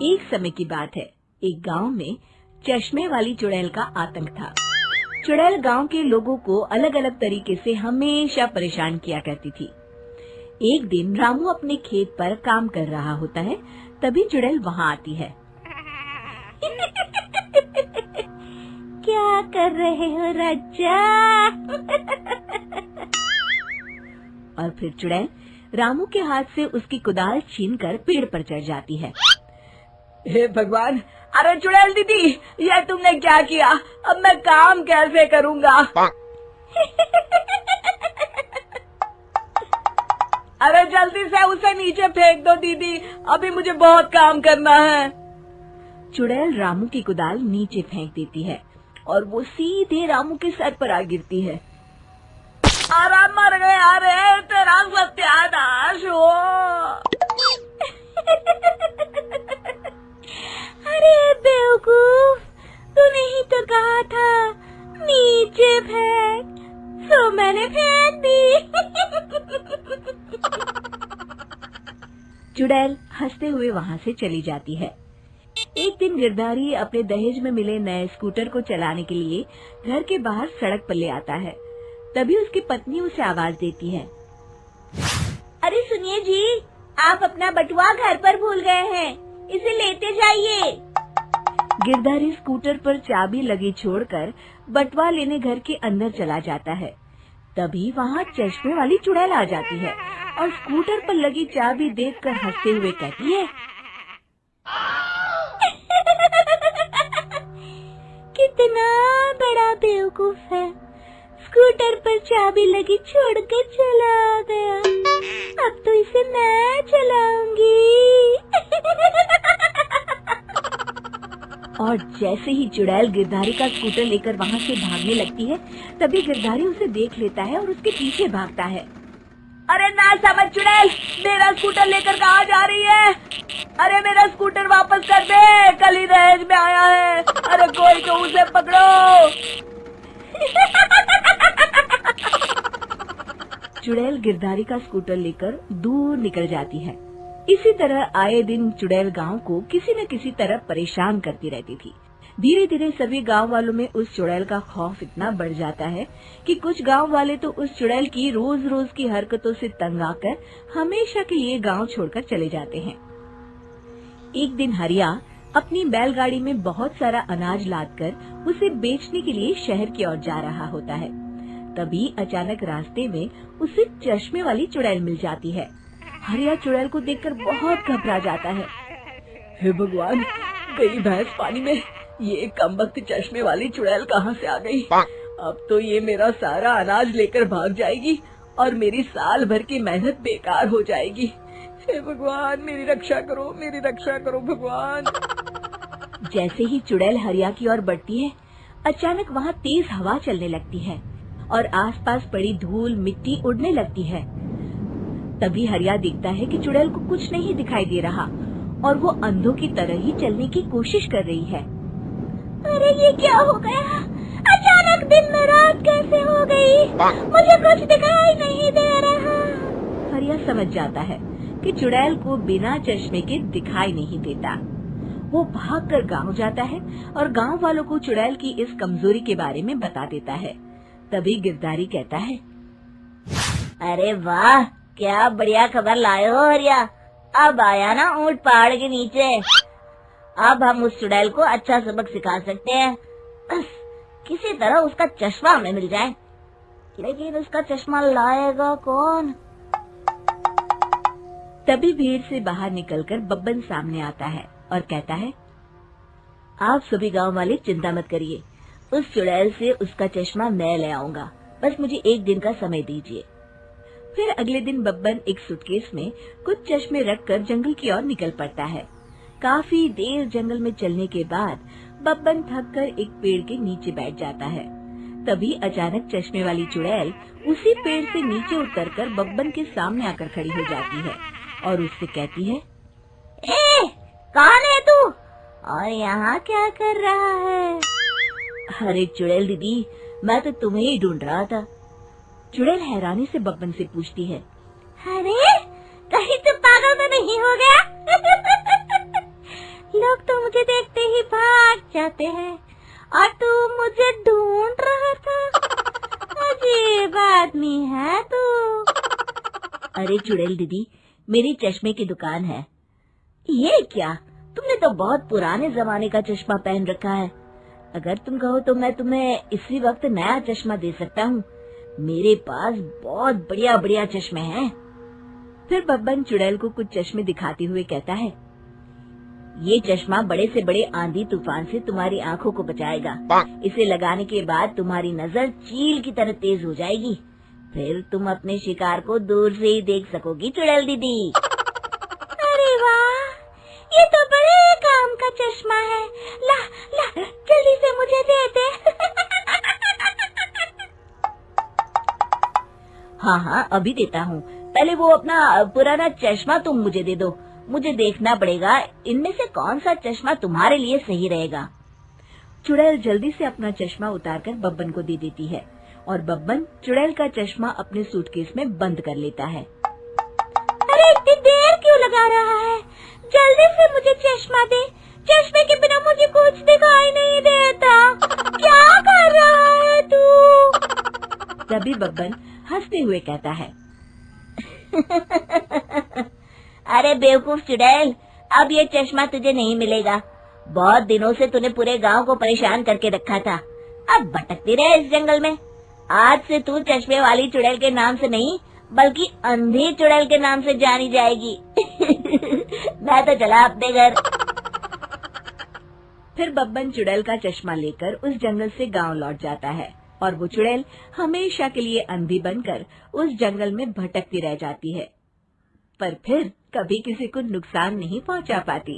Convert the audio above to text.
एक समय की बात है, एक गांव में चश्मे वाली चुड़ैल का आतंक था। चुड़ैल गांव के लोगों को अलग अलग तरीके से हमेशा परेशान किया करती थी। एक दिन रामू अपने खेत पर काम कर रहा होता है, तभी चुड़ैल वहाँ आती है। क्या कर रहे हो राजा? और फिर चुड़ैल रामू के हाथ से उसकी कुदाल छीनकर पेड़ पर चढ़ जाती है। हे भगवान, अरे चुड़ैल दीदी, यह तुमने क्या किया? अब मैं काम कैसे करूँगा? अरे जल्दी से उसे नीचे फेंक दो दीदी, अभी मुझे बहुत काम करना है। चुड़ैल रामू की कुदाल नीचे फेंक देती है और वो सीधे रामू के सर पर आ गिरती है। अरे मर गया रे, तेरा सत्यानाश हो। अरे बेवकूफ, तूने ही तो कहा था नीचे फेंक, तो मैंने फेंक दी। चुड़ैल हंसते हुए वहाँ से चली जाती है। एक दिन गिरधारी अपने दहेज में मिले नए स्कूटर को चलाने के लिए घर के बाहर सड़क पर ले आता है। तभी उसकी पत्नी उसे आवाज देती है। अरे सुनिए जी, आप अपना बटुआ घर पर भूल गए हैं, इसे लेते जाइए। गिरधारी स्कूटर पर चाबी लगी छोड़कर बटुआ लेने घर के अंदर चला जाता है। तभी वहाँ चश्मे वाली चुड़ैल आ जाती है और स्कूटर पर लगी चाबी देखकर हंसते हुए कहती है, कितना बड़ा बेवकूफ है, स्कूटर पर चाबी लगी छोड़कर चला गया। अब तो इसे मैं चलाऊंगी। और जैसे ही चुड़ैल गिरधारी का स्कूटर लेकर वहाँ से भागने लगती है, तभी गिरधारी उसे देख लेता है और उसके पीछे भागता है। अरे ना समझ चुड़ैल, मेरा स्कूटर लेकर कहाँ जा रही है? अरे मेरा स्कूटर वापस कर दे, कल ही दहेज में आया है। अरे कोई तो उसे पकड़ो। चुड़ैल गिरधारी का स्कूटर लेकर दूर निकल जाती है। इसी तरह आए दिन चुड़ैल गांव को किसी न किसी तरह परेशान करती रहती थी। धीरे धीरे सभी गांव वालों में उस चुड़ैल का खौफ इतना बढ़ जाता है कि कुछ गांव वाले तो उस चुड़ैल की रोज रोज की हरकतों से तंग आकर हमेशा के लिए गांव छोड़कर चले जाते हैं। एक दिन हरिया अपनी बैलगाड़ी में बहुत सारा अनाज लादकर उसे बेचने के लिए शहर की ओर जा रहा होता है। तभी अचानक रास्ते में उसे चश्मे वाली चुड़ैल मिल जाती है। हरिया चुड़ैल को देखकर बहुत घबरा जाता है। हे भगवान, गई भैंस पानी में, ये कमबख्त चश्मे वाली चुड़ैल कहाँ से आ गई? अब तो ये मेरा सारा अनाज लेकर भाग जाएगी और मेरी साल भर की मेहनत बेकार हो जाएगी। हे भगवान, मेरी रक्षा करो भगवान। जैसे ही चुड़ैल हरिया की ओर बढ़ती है, अचानक वहाँ तेज हवा चलने लगती है और आसपास पड़ी धूल मिट्टी उड़ने लगती है। तभी हरिया देखता है कि चुड़ैल को कुछ नहीं दिखाई दे रहा और वो अंधों की तरह ही चलने की कोशिश कर रही है। अरे ये क्या हो गया? अचानक दिन में रात कैसे हो गई? मुझे कुछ दिखाई नहीं दे रहा। हरिया समझ जाता है कि चुड़ैल को बिना चश्मे के दिखाई नहीं देता। वो भागकर गांव जाता है और गांव वालों को चुड़ैल की इस कमजोरी के बारे में बता देता है। तभी गिरधारी कहता है, अरे वाह, क्या बढ़िया खबर लाए हो हरिया। अब आया ना ऊंट पहाड़ के नीचे। अब हम उस चुड़ैल को अच्छा सबक सिखा सकते हैं। बस किसी तरह उसका चश्मा हमें मिल जाए। लेकिन उसका चश्मा लाएगा कौन? तभी भीड़ से बाहर निकलकर बब्बन सामने आता है और कहता है, आप सभी गांव वाले चिंता मत करिए, उस चुड़ैल से उसका चश्मा मैं ले आऊंगा। बस मुझे एक दिन का समय दीजिए। फिर अगले दिन बब्बन एक सूटकेस में कुछ चश्मे रखकर जंगल की ओर निकल पड़ता है। काफी देर जंगल में चलने के बाद बब्बन थककर एक पेड़ के नीचे बैठ जाता है। तभी अचानक चश्मे वाली चुड़ैल उसी पेड़ से नीचे उतरकर बब्बन के सामने आकर खड़ी हो जाती है और उससे कहती है, ए, कौन है तू और यहाँ क्या कर रहा है? अरे चुड़ैल दीदी, मैं तो तुम्हें ही ढूंढ रहा था। चुड़ैल हैरानी से बब्बन से पूछती है, अरे कहीं तो पागल तो नहीं हो गया? जाते हैं और तू मुझे ढूंढ रहा था। अजीब आदमी है तू। अरे चुड़ैल दीदी, मेरी चश्मे की दुकान है। ये क्या, तुमने तो बहुत पुराने जमाने का चश्मा पहन रखा है। अगर तुम कहो तो मैं तुम्हें इसी वक्त नया चश्मा दे सकता हूँ। मेरे पास बहुत बढ़िया बढ़िया चश्मे हैं। फिर बब्बन चुड़ैल को कुछ चश्मे दिखाते हुए कहता है, ये चश्मा बड़े से बड़े आंधी तूफान से तुम्हारी आंखों को बचाएगा। इसे लगाने के बाद तुम्हारी नजर चील की तरह तेज हो जाएगी। फिर तुम अपने शिकार को दूर से ही देख सकोगी चुड़ैल दीदी। अरे वाह, ये तो बड़े काम का चश्मा है। ला ला, जल्दी से मुझे दे दे। हाँ हाँ, अभी देता हूँ। पहले वो अपना पुराना चश्मा तुम मुझे दे दो। मुझे देखना पड़ेगा इनमें से कौन सा चश्मा तुम्हारे लिए सही रहेगा। चुड़ैल जल्दी से अपना चश्मा उतारकर बब्बन को दे देती है और बब्बन चुड़ैल का चश्मा अपने सूटकेस में बंद कर लेता है। अरे इतनी देर क्यों लगा रहा है? जल्दी से मुझे चश्मा दे। चश्मे के बिना मुझे कुछ दिखाई नहीं देता। क्या कर रहा है तू? तभी बब्बन हंसते हुए कहता है, अरे बेवकूफ चुड़ैल, अब ये चश्मा तुझे नहीं मिलेगा। बहुत दिनों से तूने पूरे गांव को परेशान करके रखा था। अब भटकती रहे इस जंगल में। आज से तू चश्मे वाली चुड़ैल के नाम से नहीं, बल्कि अंधी चुड़ैल के नाम से जानी जाएगी। मैं तो चला अपने घर। फिर बब्बन चुड़ैल का चश्मा लेकर उस जंगल से गांव लौट जाता है और वो चुड़ैल हमेशा के लिए अंधी बनकर उस जंगल में भटकती रह जाती है, पर फिर कभी किसी को नुकसान नहीं पहुंचा पाती।